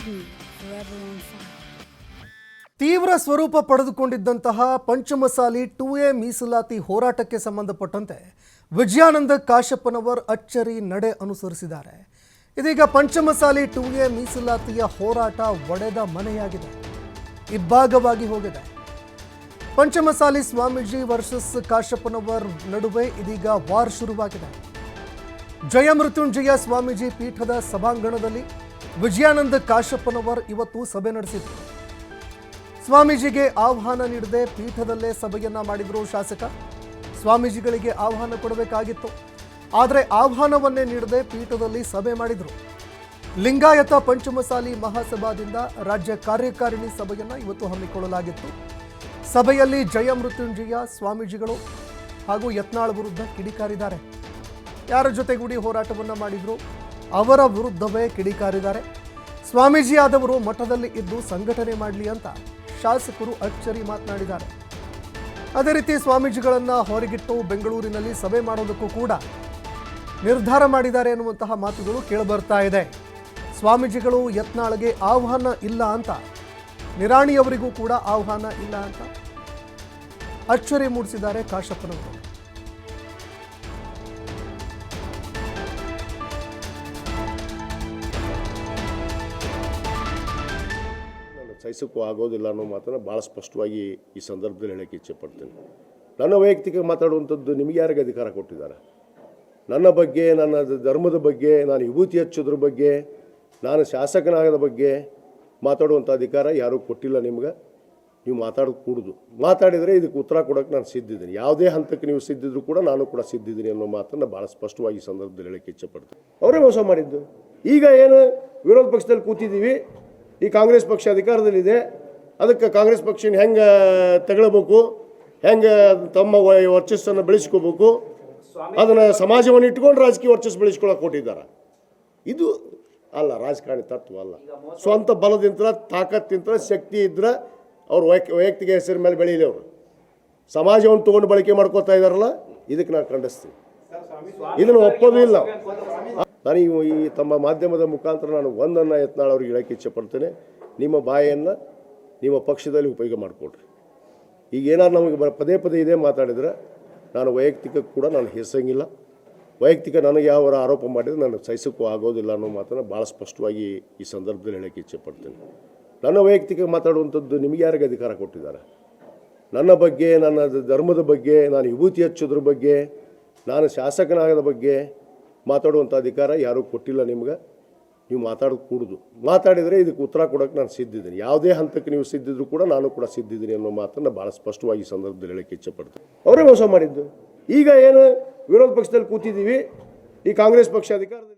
hidden, forever on fire. ತೀವ್ರ ಸ್ವರೂಪ ಪಡೆದುಕೊಂಡಿದ್ದಂತಹ Panchamasali 2A ಮೀಸಲಾತಿ ಹೋರಾಟಕ್ಕೆ ಸಂಬಂಧಪಟ್ಟಂತೆ ವಿಜಯಾನಂದ ಕಾಶಪ್ಪನವರ್ ಅಚ್ಚರಿ ನಡೆ ಅನುಸರಿಸಿದ್ದಾರೆ. ಇದೀಗ ಪಂಚಮಸಾಲಿ 2A ಮೀಸಲಾತಿಯ ಹೋರಾಟ ಒಡೆದ ಮನೆಯಾಗಿದೆ, ಇಬ್ಬಾಗವಾಗಿ ಹೋಗಿದೆ. ಪಂಚಮಸಾಲಿ ಸ್ವಾಮೀಜಿ ವರ್ಸಸ್ ಕಾಶಪ್ಪನವರ್ ನಡುವೆ ಇದೀಗ ವಾರ್ ಶುರುವಾಗಿದೆ. ಜಯಮೃತ್ಯುಂಜಯ ಸ್ವಾಮೀಜಿ ಪೀಠದ ಸಭಾಂಗಣದಲ್ಲಿ ವಿಜಯಾನಂದ ಕಾಶಪ್ಪನವರ್ ಇವತ್ತು ಸಭೆ ನಡೆಸಿದರು. ಸ್ವಾಮೀಜಿಗೆ ಆಹ್ವಾನ ನೀಡದೆ ಪೀಠದಲ್ಲೇ ಸಭೆಯನ್ನ ಮಾಡಿದ್ರು ಶಾಸಕ. ಸ್ವಾಮೀಜಿಗಳಿಗೆ ಆಹ್ವಾನ ಕೊಡಬೇಕಾಗಿತ್ತು, ಆದರೆ ಆಹ್ವಾನವನ್ನೇ ನೀಡದೆ ಪೀಠದಲ್ಲಿ ಸಭೆ ಮಾಡಿದ್ರು. ಲಿಂಗಾಯತ ಪಂಚಮಸಾಲಿ ಮಹಾಸಭಾದಿಂದ ರಾಜ್ಯ ಕಾರ್ಯಕಾರಿಣಿ ಸಭೆಯನ್ನ ಇವತ್ತು ಹಮ್ಮಿಕೊಳ್ಳಲಾಗಿತ್ತು. ಸಭೆಯಲ್ಲಿ ಜಯಮೃತ್ಯುಂಜಯ ಸ್ವಾಮೀಜಿಗಳು ಹಾಗೂ ಯತ್ನಾಳ್ ವಿರುದ್ಧ ಕಿಡಿಕಾರಿದ್ದಾರೆ. ಯಾರ ಜೊತೆಗೂಡಿ ಹೋರಾಟವನ್ನ ಮಾಡಿದ್ರು ಅವರ ವಿರುದ್ಧವೇ ಕಿಡಿಕಾರಿದ್ದಾರೆ. ಸ್ವಾಮೀಜಿ ಆದವರು ಮಠದಲ್ಲಿ ಇದ್ದು ಸಂಘಟನೆ ಮಾಡಲಿ ಅಂತ ಶಾಸಕರು ಅಚ್ಚರಿ ಮಾತನಾಡಿದ್ದಾರೆ. ಅದೇ ರೀತಿ ಸ್ವಾಮೀಜಿಗಳನ್ನ ಹೊರಗಿಟ್ಟು ಬೆಂಗಳೂರಿನಲ್ಲಿ ಸಭೆ ಮಾಡೋದಕ್ಕೂ ಕೂಡ ನಿರ್ಧಾರ ಮಾಡಿದ್ದಾರೆ ಎನ್ನುವಂತಹ ಮಾತುಗಳು ಕೇಳಿಬರ್ತಾ ಇದೆ. ಸ್ವಾಮೀಜಿಗಳು ಯತ್ನಾಳ್ಗೆ ಆಹ್ವಾನ ಇಲ್ಲ ಅಂತ, ನಿರಾಣಿಯವರಿಗೂ ಕೂಡ ಆಹ್ವಾನ ಇಲ್ಲ ಅಂತ ಅಚ್ಚರಿ ಮೂಡಿಸಿದ್ದಾರೆ ಕಾಶಪ್ಪನವರು. ಸಹಿಸಕ್ಕೂ ಆಗೋದಿಲ್ಲ ಅನ್ನೋ ಮಾತನ್ನು ಭಾಳ ಸ್ಪಷ್ಟವಾಗಿ ಈ ಸಂದರ್ಭದಲ್ಲಿ ಹೇಳೋಕ್ಕೆ ಇಚ್ಛೆಪಡ್ತೇನೆ. ನನ್ನ ವೈಯಕ್ತಿಕ ಮಾತಾಡುವಂಥದ್ದು ನಿಮಗೆ ಯಾರಿಗೆ ಅಧಿಕಾರ ಕೊಟ್ಟಿದ್ದಾರೆ? ನನ್ನ ಬಗ್ಗೆ, ನನ್ನ ಧರ್ಮದ ಬಗ್ಗೆ, ನಾನು ವಿಭೂತಿ ಹಚ್ಚೋದ್ರ ಬಗ್ಗೆ, ನಾನು ಶಾಸಕನಾಗದ ಬಗ್ಗೆ ಮಾತಾಡುವಂಥ ಅಧಿಕಾರ ಯಾರೂ ಕೊಟ್ಟಿಲ್ಲ ನಿಮ್ಗೆ. ನೀವು ಮಾತಾಡೋದು ಕೂಡುದು. ಮಾತಾಡಿದರೆ ಇದಕ್ಕೆ ಉತ್ತರ ಕೊಡೋಕ್ಕೆ ನಾನು ಸಿದ್ಧಿದ್ದೀನಿ. ಯಾವುದೇ ಹಂತಕ್ಕೆ ನೀವು ಸಿದ್ಧಿದ್ರು ಕೂಡ ನಾನು ಕೂಡ ಸಿದ್ಧಿದ್ದೀನಿ ಅನ್ನೋ ಮಾತನ್ನು ಭಾಳ ಸ್ಪಷ್ಟವಾಗಿ ಈ ಸಂದರ್ಭದಲ್ಲಿ ಹೇಳೋಕ್ಕೆ ಇಚ್ಛೆಪಡ್ತೇನೆ. ಅವರೇ ಮೋಸ ಮಾಡಿದ್ದು. ಈಗ ಏನು ವಿರೋಧ ಪಕ್ಷದಲ್ಲಿ ಕೂತಿದ್ದೀವಿ, ಈ ಕಾಂಗ್ರೆಸ್ ಪಕ್ಷ ಅಧಿಕಾರದಲ್ಲಿದೆ, ಅದಕ್ಕೆ ಕಾಂಗ್ರೆಸ್ ಪಕ್ಷನ ಹೆಂಗೆ ತಗೊಳ್ಬೇಕು, ಹೆಂಗೆ ತಮ್ಮ ವರ್ಚಸ್ಸನ್ನು ಬೆಳೆಸ್ಕೋಬೇಕು, ಅದನ್ನು ಸಮಾಜವನ್ನು ಇಟ್ಕೊಂಡು ರಾಜಕೀಯ ವರ್ಚಸ್ಸು ಬೆಳೆಸ್ಕೊಳ್ಳೋಕೆ ಕೊಟ್ಟಿದ್ದಾರೆ. ಇದು ಅಲ್ಲ, ರಾಜಕಾರಣಿ ತತ್ವ ಅಲ್ಲ. ಸ್ವಂತ ಬಲದಿಂತ, ತಾಕತ್ತಿಂತ, ಶಕ್ತಿ ಇದ್ರೆ ಅವ್ರು ವೈಯಕ್ತಿಕ ಹೆಸರು ಮೇಲೆ ಬೆಳೀಲಿ. ಅವರು ಸಮಾಜವನ್ನು ತೊಗೊಂಡು ಬಳಕೆ ಮಾಡ್ಕೋತಾ ಇದ್ದಾರಲ್ಲ, ಇದಕ್ಕೆ ನಾನು ಖಂಡಿಸ್ತೀನಿ. ಇದನ್ನು ಒಪ್ಪೋದು ಇಲ್ಲ. ನಾನು ಈ ತಮ್ಮ ಮಾಧ್ಯಮದ ಮುಖಾಂತರ ನಾನು ಒಂದನ್ನು ಯತ್ನಾಳ್ ಅವ್ರಿಗೆ ಹೇಳೋಕ್ಕೆ ಇಚ್ಛೆಪಡ್ತೇನೆ. ನಿಮ್ಮ ಬಾಯಿಯನ್ನು ನಿಮ್ಮ ಪಕ್ಷದಲ್ಲಿ ಉಪಯೋಗ ಮಾಡಿಕೊಡ್ರಿ. ಈಗ ಏನಾದ್ರು ನಮಗೆ ಪದೇ ಪದೇ ಇದೇ ಮಾತಾಡಿದರೆ ನಾನು ವೈಯಕ್ತಿಕ ಕೂಡ ನಾನು ಹೆಸಂಗಿಲ್ಲ. ವೈಯಕ್ತಿಕ ನನಗೆ ಯಾವ ಆರೋಪ ಮಾಡಿದರೆ ನಾನು ಸಹಿಸಕ್ಕೂ ಆಗೋದಿಲ್ಲ ಅನ್ನೋ ಮಾತನ್ನು ಭಾಳ ಸ್ಪಷ್ಟವಾಗಿ ಈ ಸಂದರ್ಭದಲ್ಲಿ ಹೇಳೋಕ್ಕೆ ಇಚ್ಛೆಪಡ್ತೇನೆ. ನನ್ನ ವೈಯಕ್ತಿಕ ಮಾತಾಡುವಂಥದ್ದು ನಿಮಗೆ ಯಾರಿಗೆ ಅಧಿಕಾರ ಕೊಟ್ಟಿದ್ದಾರೆ? ನನ್ನ ಬಗ್ಗೆ, ನನ್ನ ಧರ್ಮದ ಬಗ್ಗೆ, ನಾನು ವಿಭೂತಿ ಹಚ್ಚೋದ್ರ ಬಗ್ಗೆ, ನಾನು ಶಾಸಕನಾಗದ ಬಗ್ಗೆ ಮಾತಾಡುವಂಥ ಅಧಿಕಾರ ಯಾರೂ ಕೊಟ್ಟಿಲ್ಲ ನಿಮ್ಗೆ. ನೀವು ಮಾತಾಡೋದು ಕೂಡುದು. ಮಾತಾಡಿದರೆ ಇದಕ್ಕೆ ಉತ್ತರ ಕೊಡೋಕ್ಕೆ ನಾನು ಸಿದ್ಧಿದ್ದೀನಿ. ಯಾವುದೇ ಹಂತಕ್ಕೆ ನೀವು ಸಿದ್ಧಿದ್ರು ಕೂಡ ನಾನು ಕೂಡ ಸಿದ್ಧಿದ್ದೀನಿ ಅನ್ನೋ ಮಾತನ್ನು ಭಾಳ ಸ್ಪಷ್ಟವಾಗಿ ಈ ಸಂದರ್ಭದಲ್ಲಿ ಹೇಳೋಕ್ಕೆ ಇಚ್ಛೆಪಡ್ತೇನೆ. ಅವರೇ ಮೋಸ ಮಾಡಿದ್ದು. ಈಗ ಏನು ವಿರೋಧ ಪಕ್ಷದಲ್ಲಿ ಕೂತಿದ್ದೀವಿ, ಈ ಕಾಂಗ್ರೆಸ್ ಪಕ್ಷ ಅಧಿಕಾರದಲ್ಲಿ